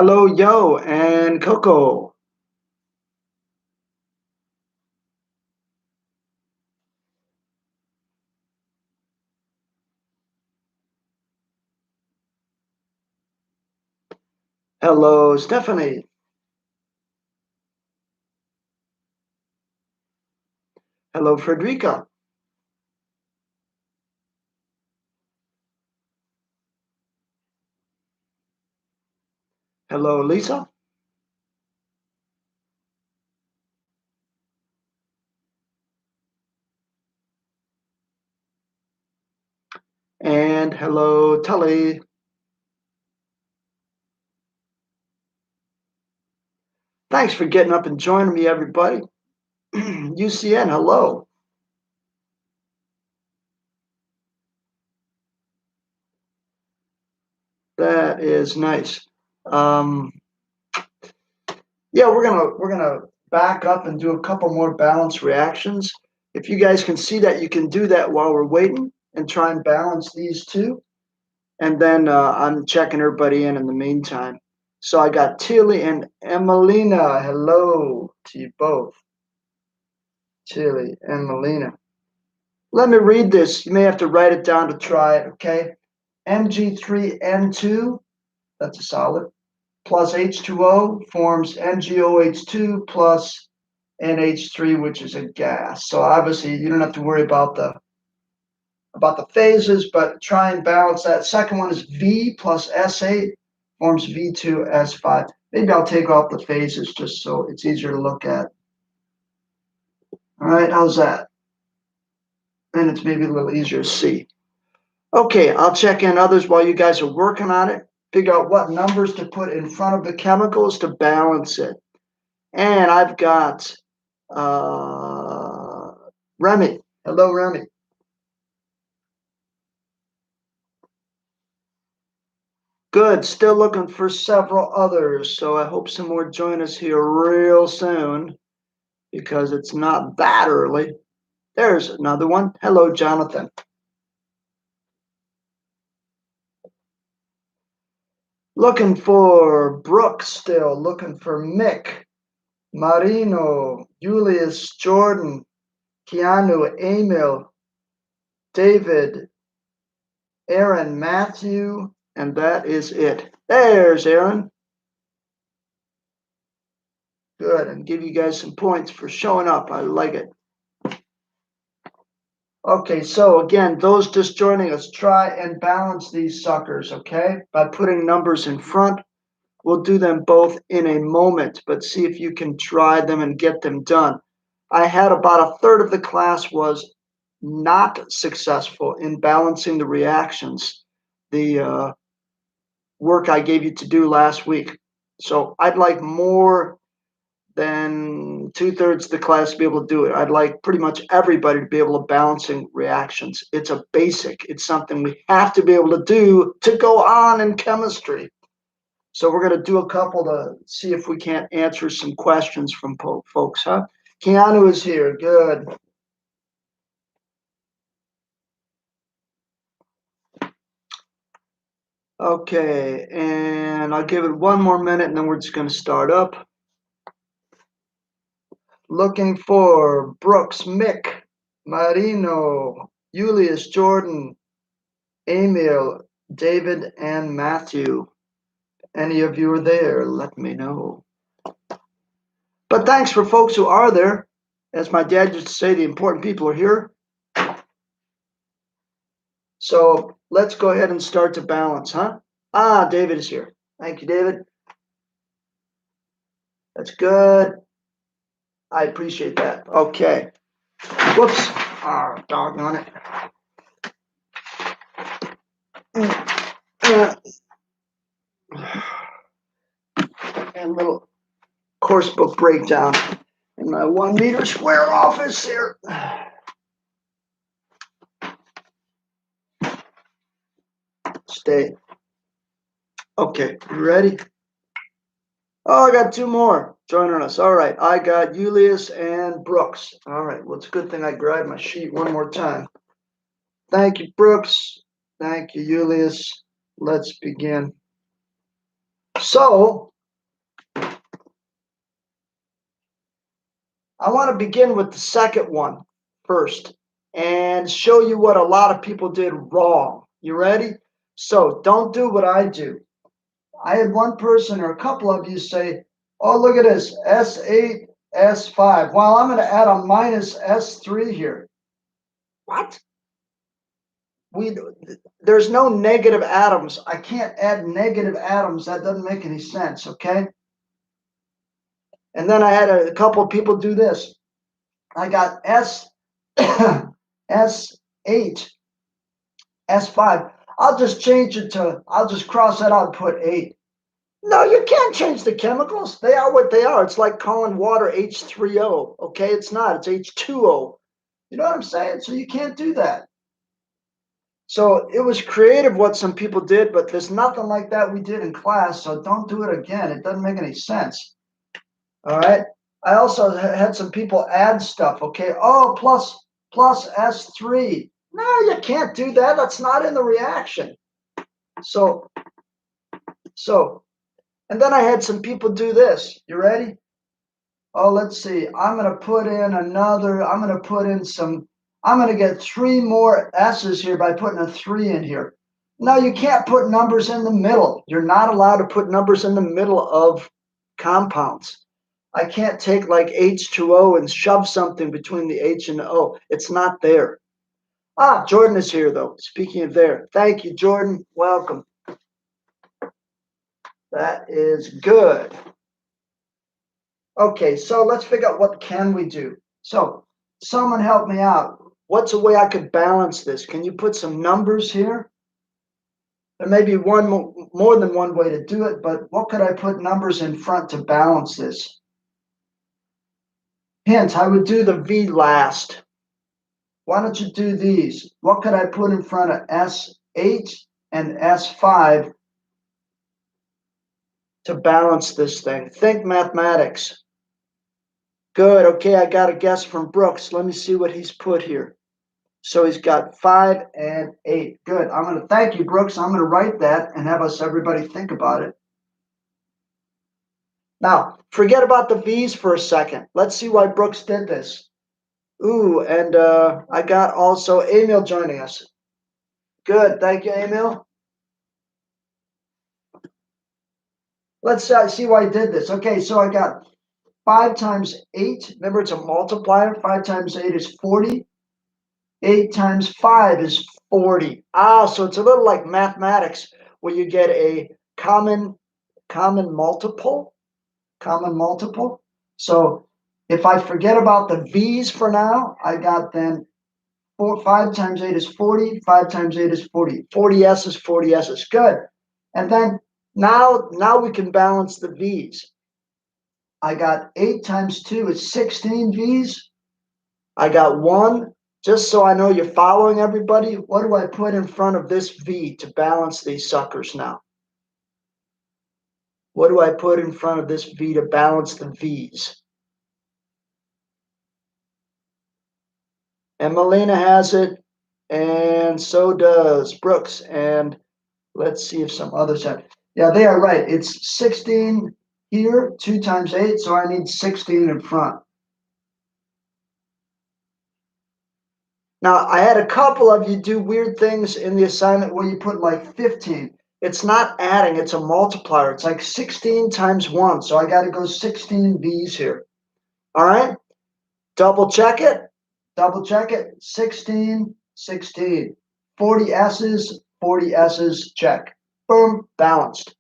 Hello, Yo and Coco. Hello, Stephanie. Hello, Frederica. Hello, Lisa. And hello, Tully. Thanks for getting up and joining me, everybody. UCN, hello. That is nice. Um, yeah, we're gonna back up and do a couple more balance reactions. If you guys can see that, you can do that while we're waiting and try and balance these two. And then I'm checking everybody in the meantime. So I got Tilly and Emelina. Hello to you both, Tilly and Melina. Let me read this. You may have to write it down to try it, okay? Mg3N2, that's a solid, plus H2O forms NgOH2 plus NH3, which is a gas. So obviously you don't have to worry about the phases, but try and balance that. Second one is V plus S8 forms V2S5. Maybe I'll take off the phases just so it's easier to look at. All right, how's that? And it's maybe a little easier to see. Okay, I'll check in others while you guys are working on it. Figure out what numbers to put in front of the chemicals to balance it. And I've got Remy. Hello, Remy. Good. Still looking for several others. So I hope some more join us here real soon because it's not that early. There's another one. Hello, Jonathan. Looking for Brooke still. Looking for Mick, Marino, Julius, Jordan, Keanu, Emil, David, Aaron, Matthew, and that is it. There's Aaron. Good, and give you guys some points for showing up. I like it. Okay, so again, those just joining us, try and balance these suckers, okay? By putting numbers in front. We'll do them both in a moment, but see if you can try them and get them done. I had about a third of the class was not successful in balancing the reactions, the work I gave you to do last week. So I'd like more than 2/3 of the class to be able to do it. I'd like pretty much everybody to be able to balancing reactions. It's a basic. It's something we have to be able to do to go on in chemistry. So we're going to do a couple to see if we can't answer some questions from folks, huh? Keanu is here. Good. Okay, and I'll give it one more minute and then we're just going to start up. Looking for Brooks, Mick, Marino, Julius, Jordan, Emil, David, and Matthew. Any of you are there, let me know. But thanks for folks who are there. As my dad used to say, the important people are here. So let's go ahead and start to balance, huh? Ah, David is here. Thank you, David. That's good. I appreciate that. Okay. Whoops. Ah, doggone it. And a little course book breakdown in my 1 meter square office here. Stay. Okay, you ready? Oh, I got two more joining us. All right, I got Julius and Brooks. All right, well, it's a good thing I grabbed my sheet one more time. Thank you, Brooks. Thank you, Julius. Let's begin. So I want to begin with the second one first and show you what a lot of people did wrong. You ready? So don't do what I do. I had one person or a couple of you say, oh, look at this, S8, S5. Well, I'm going to add a minus S3 here. What? There's no negative atoms. I can't add negative atoms. That doesn't make any sense, okay? And then I had a couple of people do this. I got S8, S5. I'll just change it to, I'll just cross that out and put 8. No, you can't change the chemicals. They are what they are. It's like calling water H3O, okay? It's not. It's H2O. You know what I'm saying? So you can't do that. So it was creative what some people did, but there's nothing like that we did in class, so don't do it again. It doesn't make any sense. All right? I also had some people add stuff, okay? Oh, plus S3. No, you can't do that. That's not in the reaction. So, and then I had some people do this. You ready? Oh, let's see. I'm going to put in another, I'm going to get 3 more S's here by putting a 3 in here. No, you can't put numbers in the middle. You're not allowed to put numbers in the middle of compounds. I can't take like H2O and shove something between the H and the O. It's not there. Ah, Jordan is here though. Speaking of there. Thank you, Jordan. Welcome. That is good. Okay, so let's figure out what can we do. So someone help me out. What's a way I could balance this? Can you put some numbers here? There may be more than one way to do it, but what could I put numbers in front to balance this? Hint, I would do the V last. Why don't you do these? What could I put in front of S8 and S5 to balance this thing? Think mathematics. Good. Okay, I got a guess from Brooks. Let me see what he's put here. So he's got 5 and 8. Good. I'm going to thank you, Brooks. I'm going to write that and have everybody think about it. Now, forget about the V's for a second. Let's see why Brooks did this. Ooh, and I got also Emil joining us. Good. Thank you, Emil. Let's see why he did this. Okay, so I got 5 times 8. Remember, it's a multiplier. 5 times 8 is 40. 8 times 5 is 40. Ah, so it's a little like mathematics where you get a common multiple. So if I forget about the V's for now, I got then 5 times 8 is 40. 5 times 8 is 40. 40 S's, 40 S's. Good. And then now we can balance the V's. I got 8 times 2 is 16 V's. I got 1. Just so I know you're following everybody, what do I put in front of this V to balance these suckers now? What do I put in front of this V to balance the V's? And Melina has it, and so does Brooks. And let's see if some others have. Yeah, they are right. It's 16 here, 2 times 8, so I need 16 in front. Now, I had a couple of you do weird things in the assignment where you put like 15. It's not adding, it's a multiplier. It's like 16 times 1, so I got to go 16 V's here. All right? Double check it. 16, 16. 40 S's, 40 S's, check. Boom, balanced.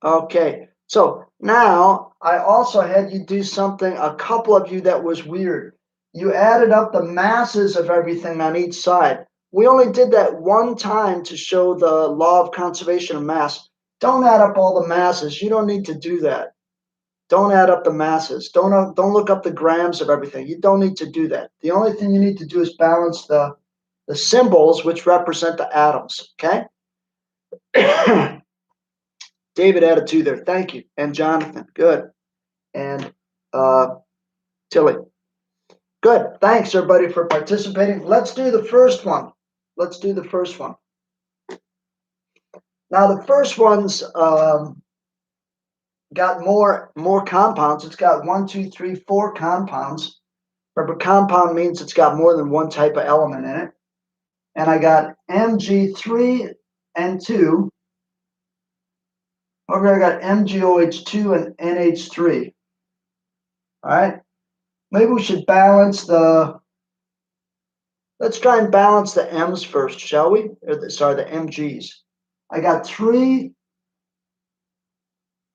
Okay, so now I also had you do something, a couple of you that was weird. You added up the masses of everything on each side. We only did that one time to show the law of conservation of mass. Don't add up all the masses. You don't need to do that. Don't add up the masses. Don't look up the grams of everything. You don't need to do that. The only thing you need to do is balance the symbols, which represent the atoms, okay? David added 2 there. Thank you. And Jonathan. Good. And Tilly. Good. Thanks, everybody, for participating. Let's do the first one. Now the first one's got more compounds. It's got 1, 2, 3, 4 compounds. Remember, compound means it's got more than one type of element in it. And I got Mg3 and 2. Over here I got MgOH2 and NH3. All right. Maybe we should balance the. Let's try and balance the M's first, shall we? Sorry, the Mg's. I got 3.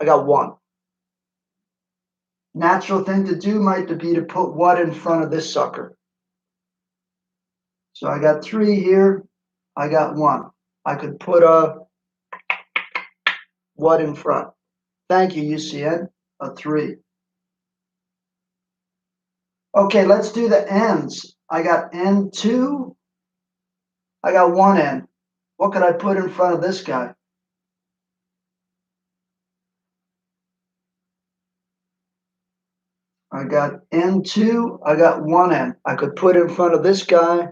I got 1. Natural thing to do might be to put what in front of this sucker. So I got 3 here. I got 1. I could put a what in front. Thank you, UCN. A 3. Okay, let's do the N's. I got N2. I got 1 N. What could I put in front of this guy? I got N2. I got 1 N. I could put in front of this guy.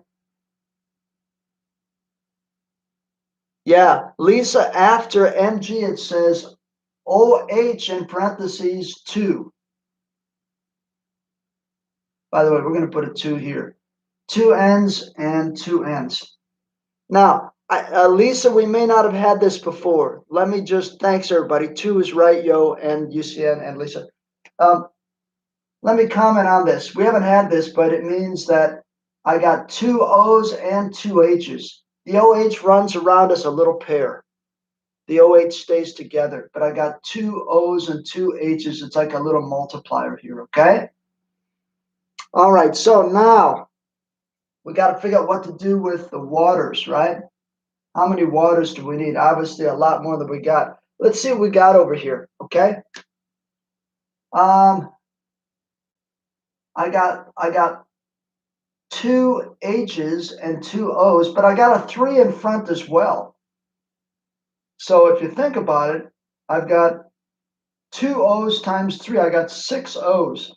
Yeah, Lisa, after Mg, it says OH in parentheses 2. By the way, we're going to put a 2 here. 2 N's and 2 N's. Now, Lisa, we may not have had this before. Let me just, thanks everybody. 2 is right, yo, and UCN and Lisa. Let me comment on this. We haven't had this, but it means that I got 2 O's and 2 H's. The OH runs around as a little pair. The OH stays together, but I got 2 O's and 2 H's. It's like a little multiplier here, okay? All right, so now we got to figure out what to do with the waters, right? How many waters do we need? Obviously, a lot more than we got. Let's see what we got over here, okay? I got 2 H's and 2 O's, but I got a 3 in front as well. So if you think about it, I've got 2 O's times 3. I got 6 O's.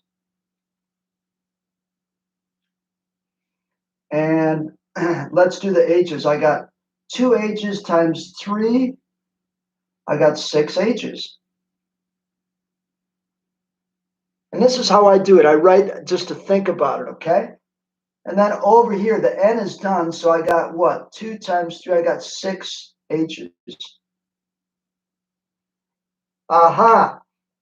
And let's do the H's. I got 2 H's times 3. I got 6 H's. And this is how I do it. I write just to think about it, okay? And then over here, the N is done. So I got what? 2 times 3. I got 6 H's. Aha.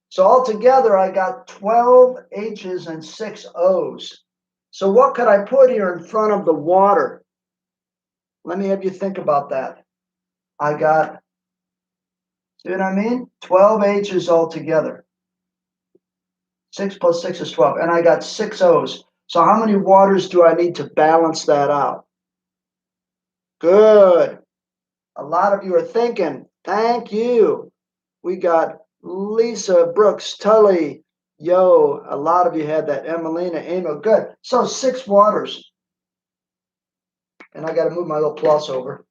So altogether, I got 12 H's and 6 O's. So what could I put here in front of the water? Let me have you think about that. I got, see what I mean? 12 H's altogether. 6 plus 6 is 12. And I got 6 O's. So how many waters do I need to balance that out? Good. A lot of you are thinking. Thank you. We got Lisa, Brooks, Tully. Yo, a lot of you had that. Emelina, Emil. Good. So 6 waters. And I got to move my little plus over.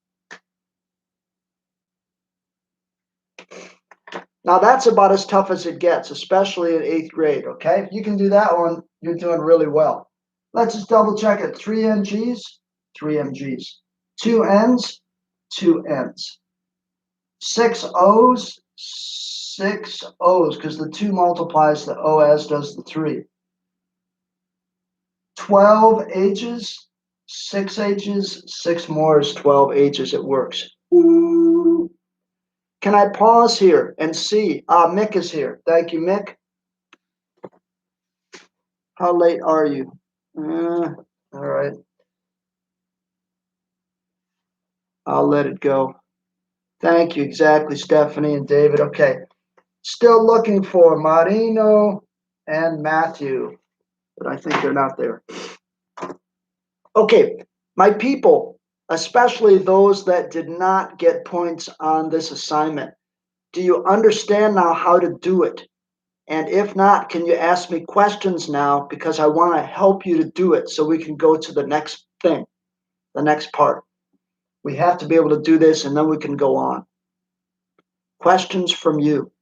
Now that's about as tough as it gets, especially in 8th grade, okay? If you can do that one, you're doing really well. Let's just double check it. 3 Mg's, 3 Mg's. 2 N's, 2 N's. 6 O's, 6 O's, because the 2 multiplies the O as does the 3. 12 H's, 6 H's, 6 more is 12 H's. It works. Woo. Can I pause here and see? Mick is here. Thank you, Mick. How late are you? All right. I'll let it go. Thank you. Exactly, Stephanie and David. Okay. Still looking for Marino and Matthew, but I think they're not there. Okay, my people, especially those that did not get points on this assignment, do you understand now how to do it? And if not, can you ask me questions now, because I want to help you to do it so we can go to the next thing, the next part. We have to be able to do this, and then we can go on. Questions from you.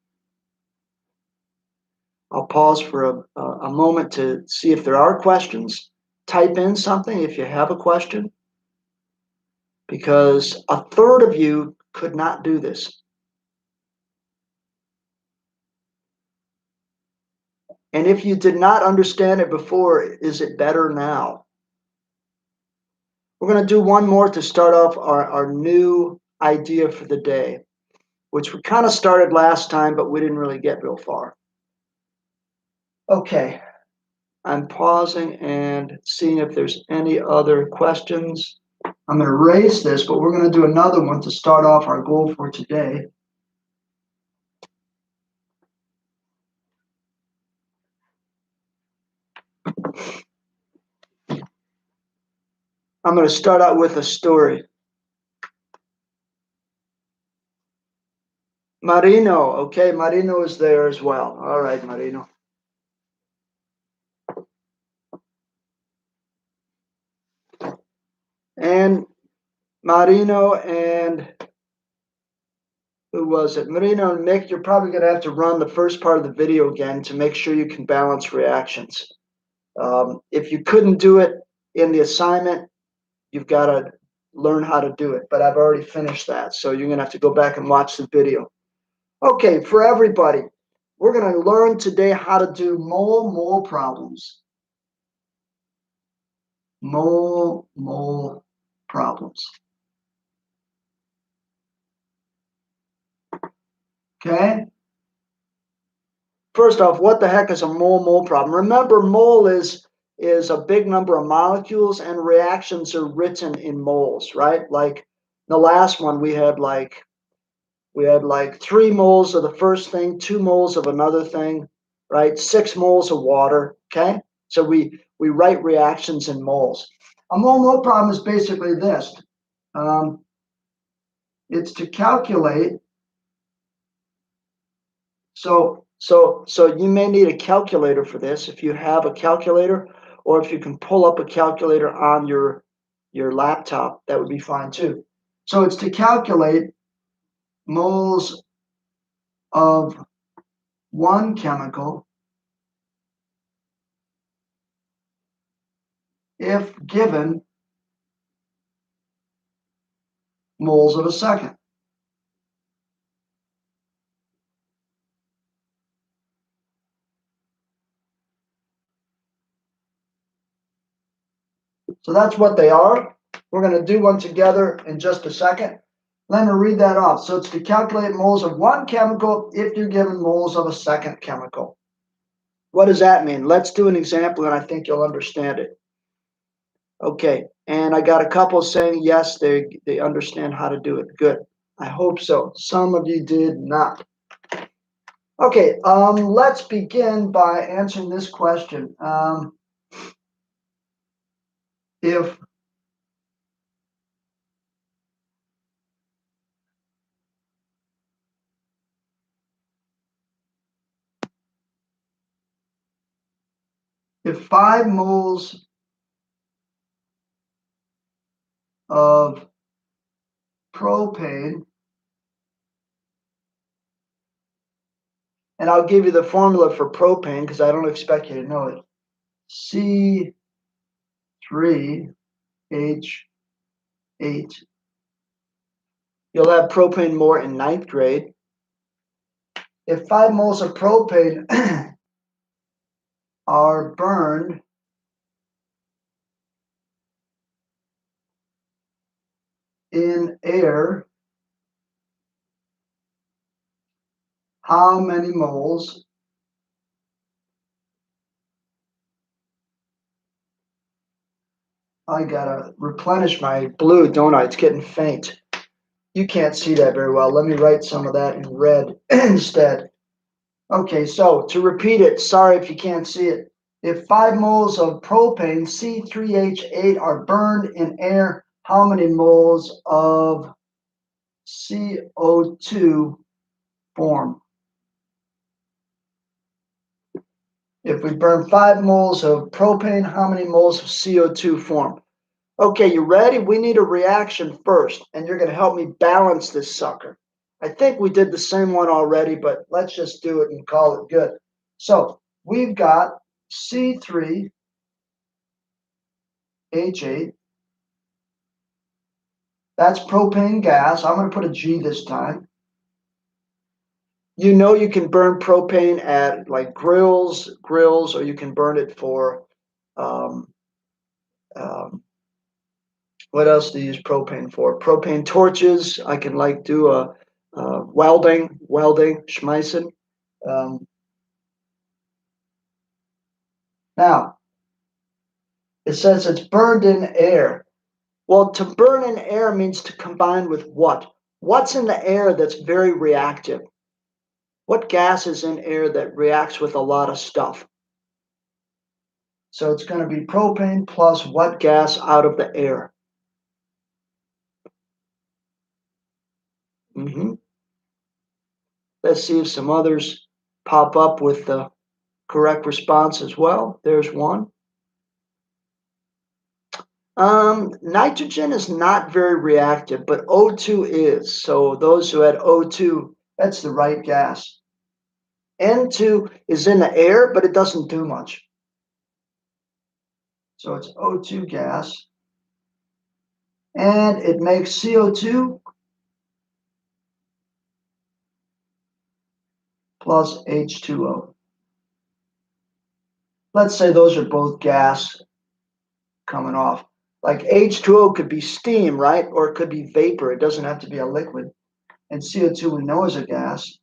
I'll pause for a moment to see if there are questions. Type in something if you have a question, because a third of you could not do this. And if you did not understand it before, is it better now? We're going to do one more to start off our new idea for the day, which we kind of started last time, but we didn't really get real far. Okay, I'm pausing and seeing if there's any other questions. I'm going to erase this, but we're going to do another one to start off our goal for today. I'm going to start out with a story. Marino, okay, Marino is there as well. All right, Marino. And Marino and who was it? Marino and Mick, you're probably going to have to run the first part of the video again to make sure you can balance reactions. If you couldn't do it in the assignment, you've got to learn how to do it. But I've already finished that, so you're going to have to go back and watch the video. Okay, for everybody, we're going to learn today how to do mole problems. Mole problems. Okay? First off, what the heck is a mole problem? Remember, mole is a big number of molecules, and reactions are written in moles, right? Like the last one, we had like 3 moles of the first thing, 2 moles of another thing, right? 6 moles of water. Okay, so we write reactions in moles. A mole problem is basically this. It's to calculate. So you may need a calculator for this if you have a calculator, or if you can pull up a calculator on your laptop, that would be fine too. So it's to calculate moles of one chemical if given moles of a second. So that's what they are. We're going to do one together in just a second. Let me read that off. So it's to calculate moles of one chemical if you're given moles of a second chemical. What does that mean? Let's do an example and I think you'll understand it. Okay, and I got a couple saying yes, they understand how to do it. Good. I hope so. Some of you did not. Okay, let's begin by answering this question. If if 5 moles of propane, and I'll give you the formula for propane because I don't expect you to know it. C3H8. You'll have propane more in 9th grade. If 5 moles of propane are burned in air, how many moles I gotta replenish my blue, don't I? It's getting faint. You can't see that very well. Let me write some of that in red instead. Okay, so to repeat it, sorry if you can't see it. If 5 moles of propane, C3H8, are burned in air, how many moles of CO2 form? If we burn 5 moles of propane, how many moles of CO2 form? Okay, you ready? We need a reaction first, and you're going to help me balance this sucker. I think we did the same one already, but let's just do it and call it good. So we've got C3H8. That's propane gas. I'm going to put a G this time. You know you can burn propane at like grills, or you can burn it for um, um, what else do you use propane for? Propane torches. I can like do a welding, schmeißen. Um, now it says it's burned in air. Well, to burn in air means to combine with what? What's in the air that's very reactive? What gas is in air that reacts with a lot of stuff? So it's going to be propane plus what gas out of the air? Mm-hmm. Let's see if some others pop up with the correct response as well. There's one. Nitrogen is not very reactive, but O2 is. So those who had O2, that's the right gas. N2 is in the air, but it doesn't do much. So it's O2 gas. And it makes CO2 plus H2O. Let's say those are both gas coming off. Like H2O could be steam, right? Or it could be vapor. It doesn't have to be a liquid. And CO2 we know is a gas.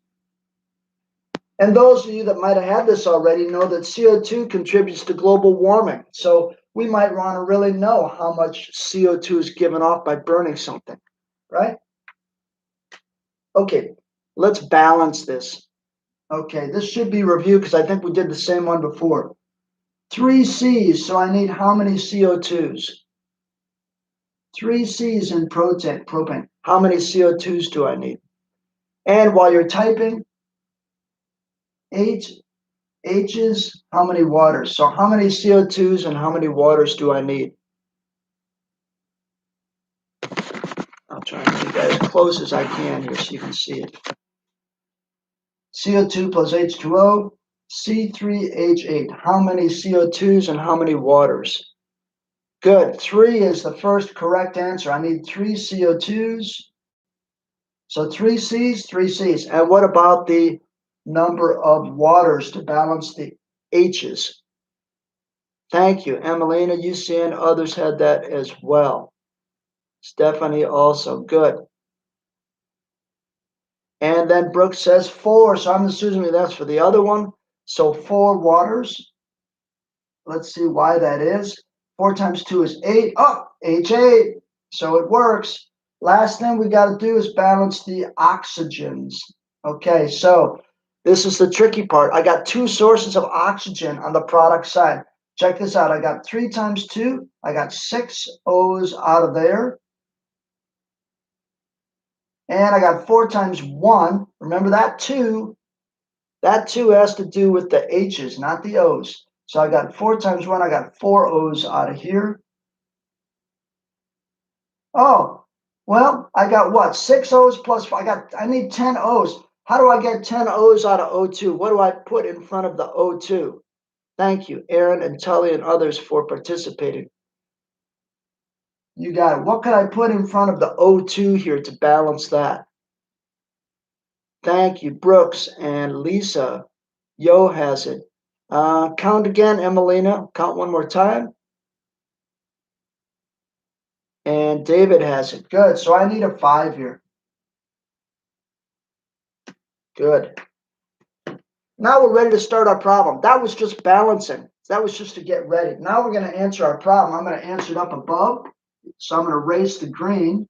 And those of you that might have had this already know that CO2 contributes to global warming. So we might want to really know how much CO2 is given off by burning something, right? Okay, let's balance this. Okay, this should be review because I think we did the same one before. 3 C's, so I need how many CO2s? 3 C's in propane. How many CO2s do I need? And while you're typing, 8 H's, how many waters? So how many CO2s and how many waters do I need? I'll try and keep that as close as I can here so you can see it. CO2 plus H2O, C3H8. How many CO2s and how many waters? Good. 3 is the first correct answer. I need 3 CO2s. So 3 C's, 3 C's. And what about the number of waters to balance the H's? Thank you. Emelina, UCN, others had that as well. Stephanie also. Good. And then Brooks says 4. So I'm assuming that's for the other one. So 4 waters. Let's see why that is. 4 times 2 is 8. Oh, H8. So it works. Last thing we got to do is balance the oxygens. Okay, so this is the tricky part. I got 2 sources of oxygen on the product side. Check this out. I got 3 times 2. I got 6 O's out of there. And I got 4 times 1. Remember that 2? That 2 has to do with the H's, not the O's. So I got 4 times 1. I got 4 O's out of here. Oh, well, I got what? 6 O's plus 4. I need 10 O's. How do I get 10 O's out of O2? What do I put in front of the O2? Thank you, Aaron and Tully and others for participating. You got it. What could I put in front of the O2 here to balance that? Thank you, Brooks and Lisa. Yo has it. Count again, Emelina. Count one more time. And David has it. Good. So I need a 5 here. Good. Now we're ready to start our problem. That was just balancing. That was just to get ready. Now we're going to answer our problem. I'm going to answer it up above. So I'm going to erase the green.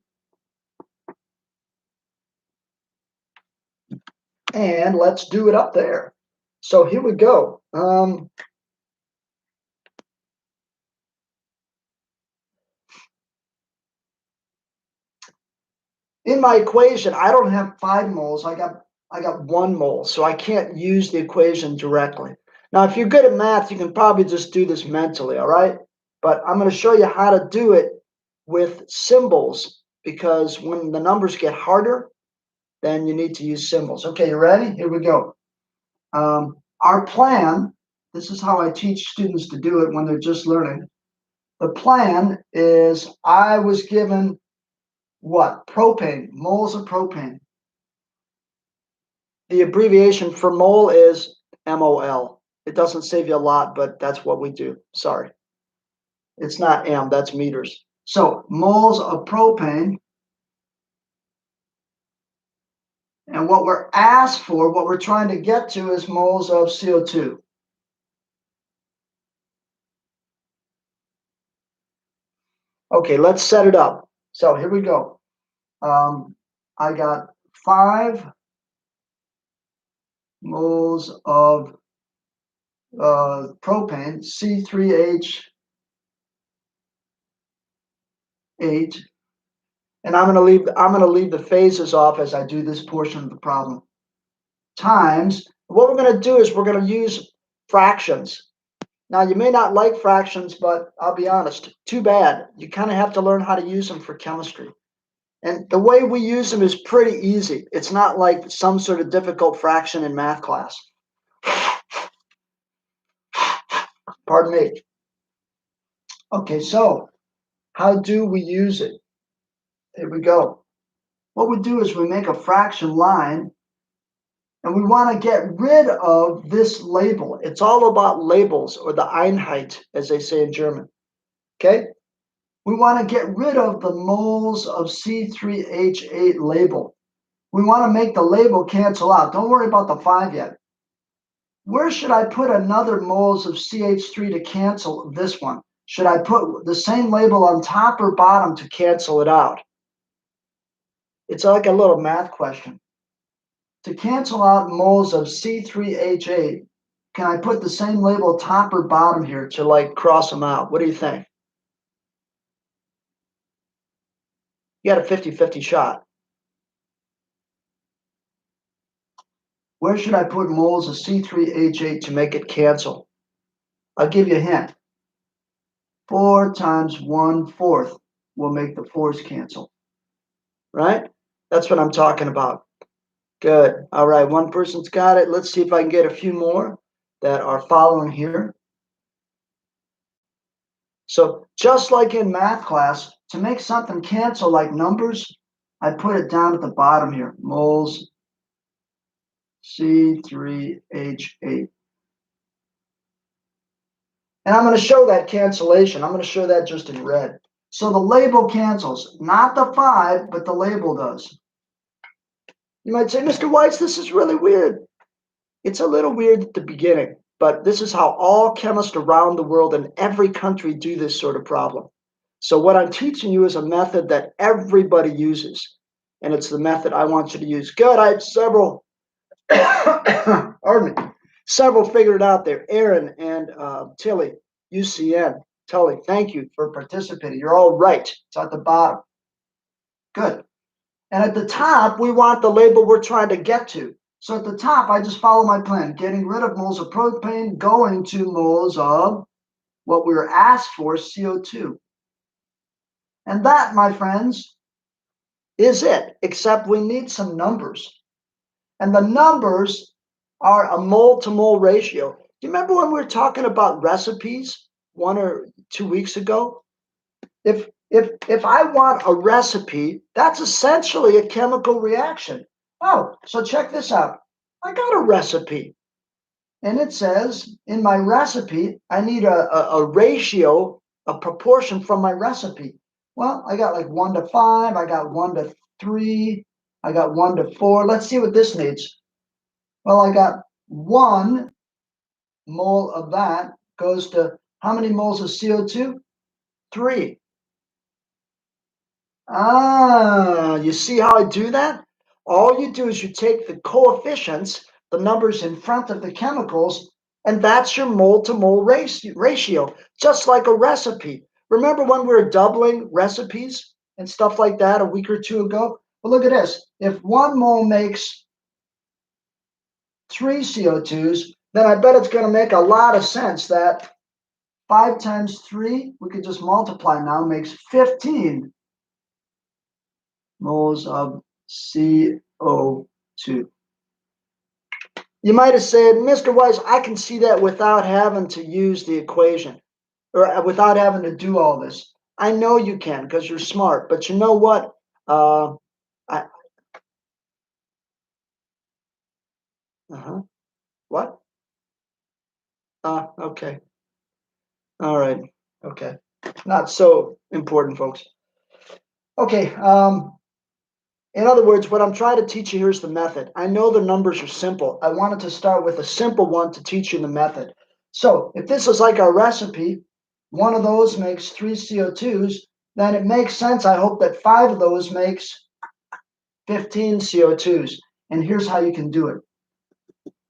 And let's do it up there. So here we go. In my equation, I don't have 5 moles. I got 1 mole, so I can't use the equation directly. Now, if you're good at math, you can probably just do this mentally, all right? But I'm going to show you how to do it with symbols, because when the numbers get harder, then you need to use symbols. Okay, you ready? Here we go. Our plan, this is how I teach students to do it when they're just learning. The plan is I was given what? Propane, moles of propane. The abbreviation for mole is MOL. It doesn't save you a lot, but that's what we do. Sorry. It's not M, that's meters. So moles of propane. And what we're asked for, what we're trying to get to is moles of CO2. Okay, let's set it up. So here we go. I got 5 moles of propane, C3H8, and I'm going to leave the phases off as I do this portion of the problem. Times, what we're going to do is we're going to use fractions. Now, you may not like fractions, but I'll be honest, too bad. You kind of have to learn how to use them for chemistry. And the way we use them is pretty easy. It's not like some sort of difficult fraction in math class. Pardon me. Okay, so how do we use it? Here we go. What we do is we make a fraction line, and we want to get rid of this label. It's all about labels, or the Einheit, as they say in German. Okay? We want to get rid of the moles of C3H8 label. We want to make the label cancel out. Don't worry about the 5 yet. Where should I put another moles of CH3 to cancel this one? Should I put the same label on top or bottom to cancel it out? It's like a little math question. To cancel out moles of C3H8, can I put the same label top or bottom here to like cross them out? What do you think? You got a 50-50 shot. Where should I put moles of C3H8 to make it cancel? I'll give you a hint. 4 times 1/4 will make the 4's cancel. Right? That's what I'm talking about. Good. All right, one person's got it. Let's see if I can get a few more that are following here. So just like in math class, to make something cancel like numbers, I put it down at the bottom here. Moles C3H8. And I'm going to show that cancellation. I'm going to show that just in red. So the label cancels, not the 5, but the label does. You might say, Mr. Weiss, this is really weird. It's a little weird at the beginning, but this is how all chemists around the world in every country do this sort of problem. So what I'm teaching you is a method that everybody uses, and it's the method I want you to use. Good, I have several, pardon me, several figured out there. Aaron and Tilly, UCN, Tilly, thank you for participating. You're all right. It's at the bottom. Good. And at the top, we want the label we're trying to get to. So at the top, I just follow my plan, getting rid of moles of propane, going to moles of what we were asked for, CO2. And that, my friends, is it, except we need some numbers. And the numbers are a mole-to-mole ratio. Do you remember when we were talking about recipes 1 or 2 weeks ago? If I want a recipe, that's essentially a chemical reaction. Oh, so check this out. I got a recipe. And it says in my recipe, I need a ratio, a proportion from my recipe. Well, I got like 1 to 5, I got 1 to 3, I got 1 to 4. Let's see what this needs. Well, I got 1 mole of that goes to how many moles of CO2? 3. You see how I do that? All you do is you take the coefficients, the numbers in front of the chemicals, and that's your mole-to-mole ratio, just like a recipe. Remember when we were doubling recipes and stuff like that a week or 2 ago? Well, look at this. If 1 mole makes 3 CO2s, then I bet it's going to make a lot of sense that 5 times 3, we could just multiply now, makes 15 moles of CO2. You might have said, Mr. Weiss, I can see that without having to use the equation or without having to do all this. I know you can because you're smart, but you know what? What? Okay. All right. Okay. Not so important, folks. Okay. In other words, what I'm trying to teach you here is the method. I know the numbers are simple. I wanted to start with a simple one to teach you the method. So if this is like our recipe, one of those makes 3 CO2s, then it makes sense, I hope, that 5 of those makes 15 CO2s. And here's how you can do it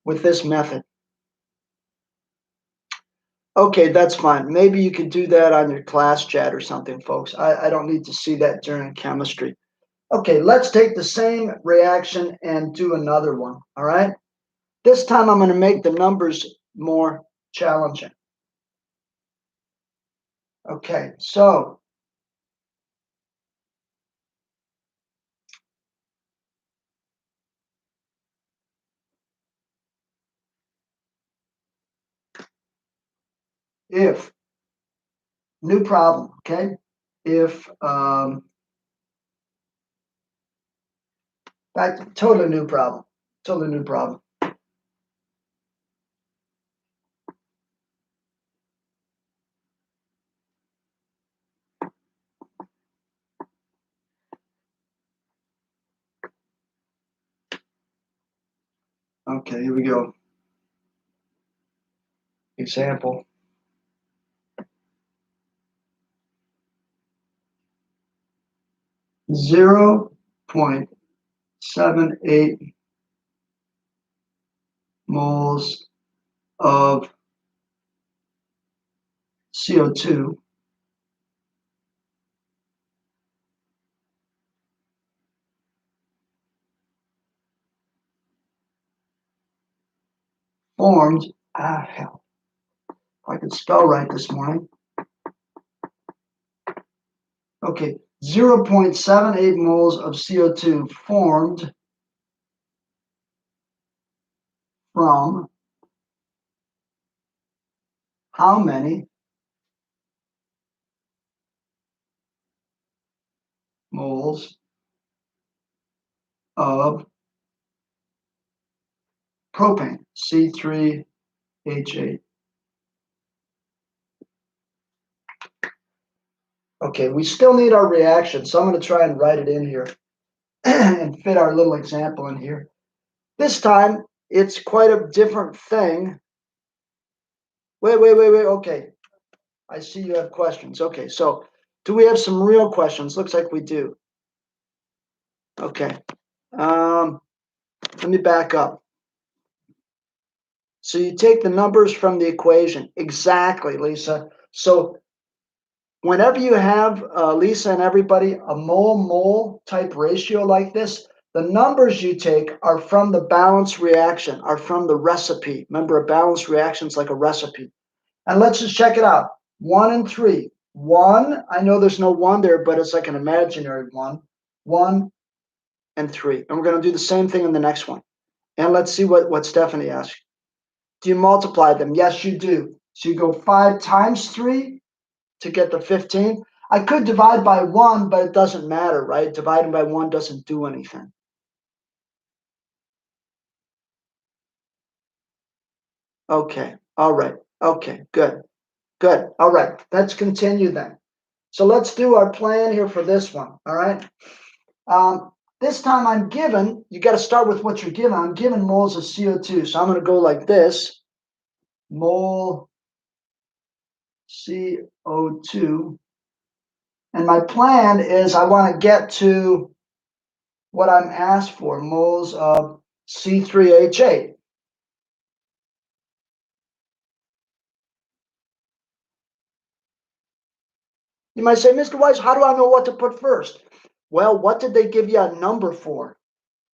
with this method. Okay, that's fine. Maybe you could do that on your class chat or something, folks. I don't need to see that during chemistry. Okay, let's take the same reaction and do another one, all right? This time I'm going to make the numbers more challenging. Okay, so if, new problem, okay? If, totally new problem, totally new problem. Okay, here we go. Example. Zero 0.78 moles of CO2 formed, hell, if I could spell right this morning. Okay, 0.78 moles of CO2 formed from how many moles of propane, C3H8. Okay, we still need our reaction, so I'm going to try and write it in here and fit our little example in here. This time, it's quite a different thing. Wait. Okay, I see you have questions. Okay, so do we have some real questions? Looks like we do. Okay, let me back up. So you take the numbers from the equation. Exactly, Lisa. So whenever you have, Lisa and everybody, a mole-mole type ratio like this, the numbers you take are from the balanced reaction, are from the recipe. Remember, a balanced reaction is like a recipe. And let's just check it out. 1 and 3. 1, I know there's no 1 there, but it's like an imaginary 1. 1 and 3. And we're going to do the same thing in the next one. And let's see what Stephanie asked. Do you multiply them? Yes, you do. So you go 5 times 3 to get the 15. I could divide by 1, but it doesn't matter, right? Dividing by 1 doesn't do anything. Okay. All right. Okay. Good. Good. All right. Let's continue then. So let's do our plan here for this one. All right. This time I'm given, you got to start with what you're given. I'm given moles of CO2. So I'm going to go like this. Mole CO2. And my plan is I want to get to what I'm asked for, moles of C3H8. You might say, Mr. Weiss, how do I know what to put first? Well, what did they give you a number for?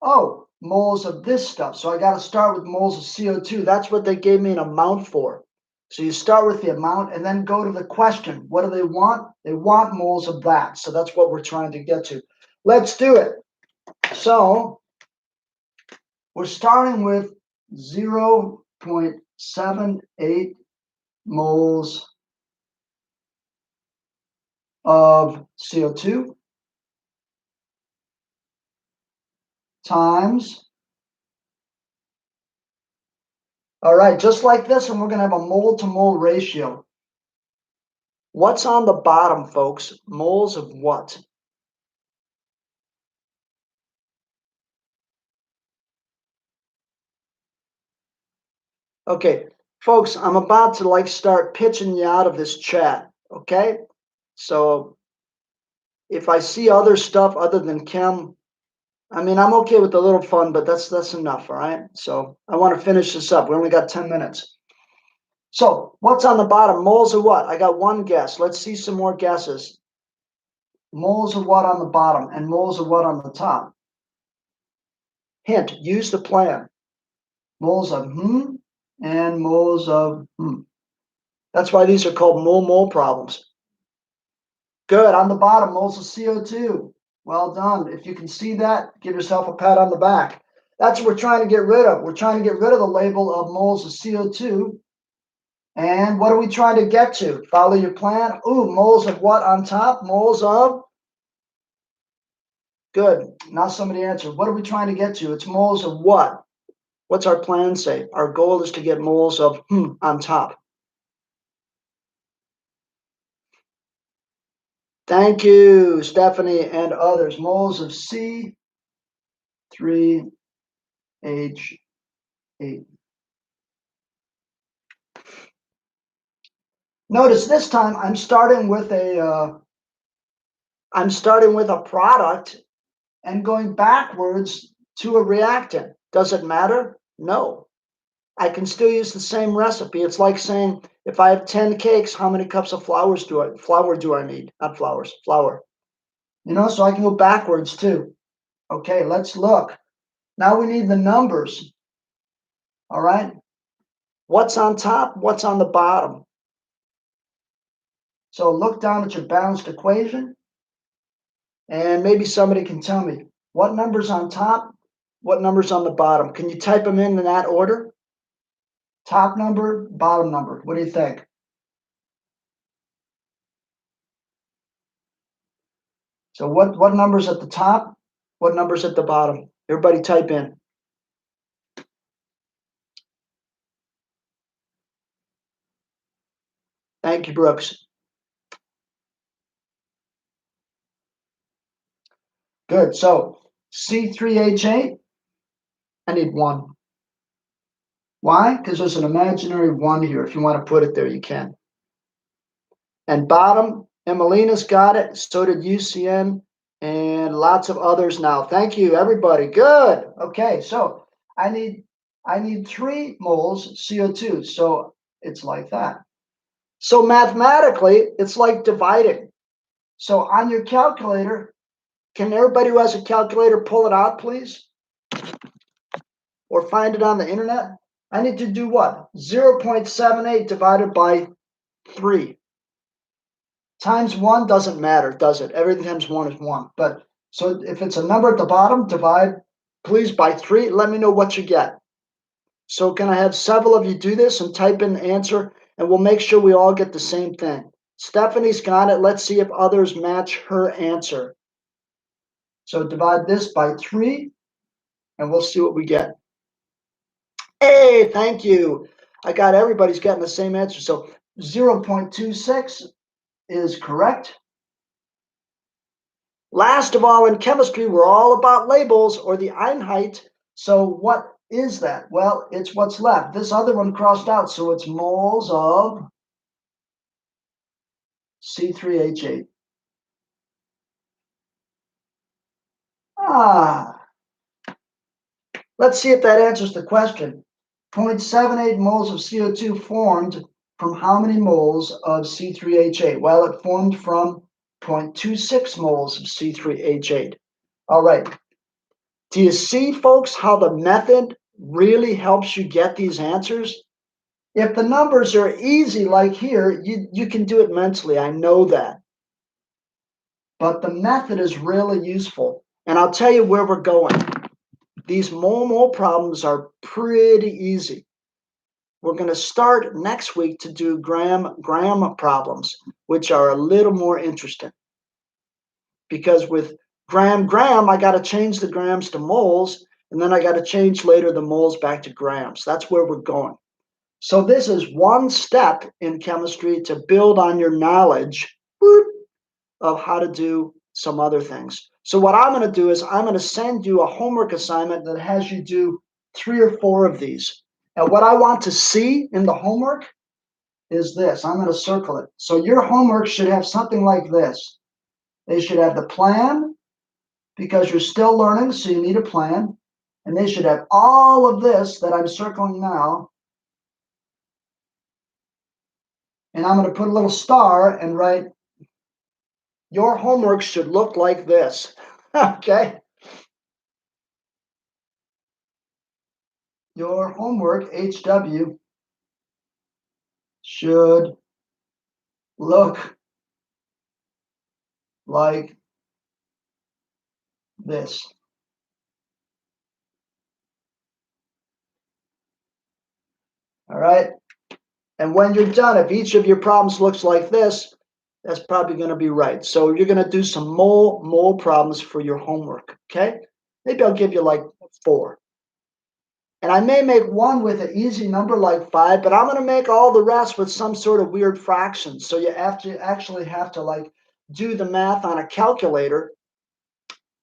Oh, moles of this stuff. So I got to start with moles of CO2. That's what they gave me an amount for. So you start with the amount and then go to the question. What do they want? They want moles of that. So that's what we're trying to get to. Let's do it. So we're starting with 0.78 moles of CO2 times All right, just like this, and we're going to have a mole to mole ratio. What's on the bottom, folks? Moles of what? Okay, folks, I'm about to start pitching you out of this chat. Okay, so if I see other stuff other than chem, I mean, I'm okay with a little fun, but that's enough. All right, so I want to finish this up. We only got 10 minutes. So what's on the bottom? Moles of what? I got one guess. Let's see some more guesses. Moles of what on the bottom and moles of what on the top? Hint, use the plan. Moles of and moles of That's why these are called mole problems. Good. On the bottom, moles of CO2. Well done. If you can see that, give yourself a pat on the back. That's what we're trying to get rid of. We're trying to get rid of the label of moles of CO2. And what are we trying to get to? Follow your plan. Ooh, moles of what on top? Moles of? Good. Now somebody answered. What are we trying to get to? It's moles of what? What's our plan say? Our goal is to get moles of on top. Thank you, Stephanie and others. Moles of C3H8. Notice this time I'm starting with a product and going backwards to a reactant. Does it matter? No. I can still use the same recipe. It's like saying, if I have 10 cakes, how many cups of flour do I need? Not flowers, flour. So I can go backwards too. Okay, let's look. Now we need the numbers. All right. What's on top? What's on the bottom? So look down at your balanced equation, and maybe somebody can tell me what number's on top, what number's on the bottom. Can you type them in that order? Top number, bottom number. What do you think? So what number's at the top? What number's at the bottom? Everybody type in. Thank you, Brooks. Good. So C3H8, I need 1. Why? Because there's an imaginary 1 here. If you want to put it there, you can. And bottom, Emelina's got it. So did UCN and lots of others now. Thank you, everybody. Good. Okay, so I need 3 moles CO2. So it's like that. So mathematically, it's like dividing. So on your calculator, can everybody who has a calculator pull it out, please? Or find it on the internet? I need to do what? 0.78 divided by 3. Times 1 doesn't matter, does it? Everything times 1 is 1. But so if it's a number at the bottom, divide, please, by 3. Let me know what you get. So can I have several of you do this and type in the answer, and we'll make sure we all get the same thing. Stephanie's got it. Let's see if others match her answer. So divide this by 3, and we'll see what we get. Hey, thank you. I got everybody's getting the same answer. So 0.26 is correct. Last of all, in chemistry, we're all about labels or the Einheit. So what is that? Well, it's what's left. This other one crossed out, so it's moles of C3H8. Let's see if that answers the question. 0.78 moles of CO2 formed from how many moles of C3H8? Well, it formed from 0.26 moles of C3H8. All right. Do you see, folks, how the method really helps you get these answers? If the numbers are easy like here, you can do it mentally. I know that. But the method is really useful. And I'll tell you where we're going. These mole problems are pretty easy. We're going to start next week to do gram problems, which are a little more interesting. Because with gram, I got to change the grams to moles, and then I got to change later the moles back to grams. That's where we're going. So this is one step in chemistry to build on your knowledge of how to do some other things. So what I'm going to do is I'm going to send you a homework assignment that has you do 3 or 4 of these. And what I want to see in the homework is this. I'm going to circle it. So your homework should have something like this. They should have the plan, because you're still learning, so you need a plan. And they should have all of this that I'm circling now. And I'm going to put a little star and write, your homework should look like this. Okay? Your homework, HW, should look like this. All right? And when you're done, if each of your problems looks like this, that's probably going to be right. So you're going to do some mole problems for your homework, okay? Maybe I'll give you like 4. And I may make one with an easy number like 5, but I'm going to make all the rest with some sort of weird fraction. So you actually have to like do the math on a calculator,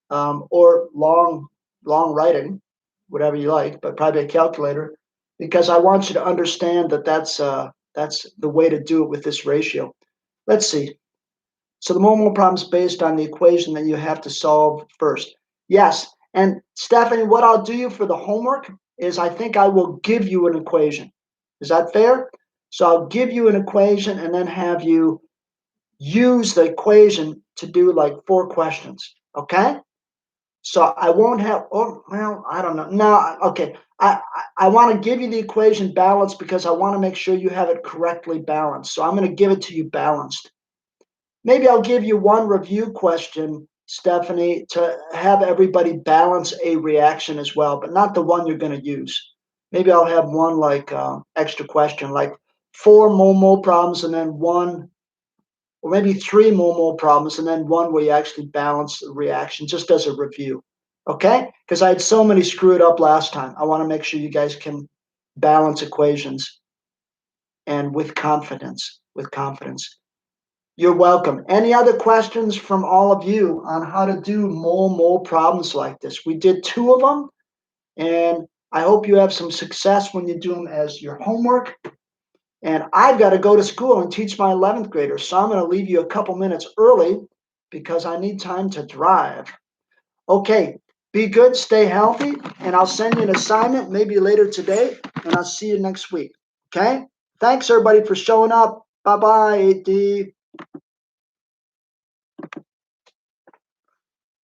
or long writing, whatever you like, but probably a calculator, because I want you to understand that that's the way to do it with this ratio. Let's see. So the mole problem is based on the equation that you have to solve first. Yes. And Stephanie, what I'll do for the homework is I think I will give you an equation. Is that fair? So I'll give you an equation and then have you use the equation to do like 4 questions. Okay? So I won't have, oh, well, I don't know. No, okay. I want to give you the equation balanced because I want to make sure you have it correctly balanced. So I'm going to give it to you balanced. Maybe I'll give you one review question, Stephanie, to have everybody balance a reaction as well, but not the one you're going to use. Maybe I'll have one like extra question, like 4 mole problems and then one, or maybe 3 mole problems and then one where you actually balance the reaction just as a review. Okay? Because I had so many screwed up last time. I want to make sure you guys can balance equations and with confidence. You're welcome. Any other questions from all of you on how to do mole problems like this? We did 2 of them, and I hope you have some success when you do them as your homework. And I've got to go to school and teach my 11th graders, so I'm going to leave you a couple minutes early because I need time to drive. Okay, be good, stay healthy, and I'll send you an assignment maybe later today, and I'll see you next week. Okay? Thanks, everybody, for showing up. Bye-bye, AD.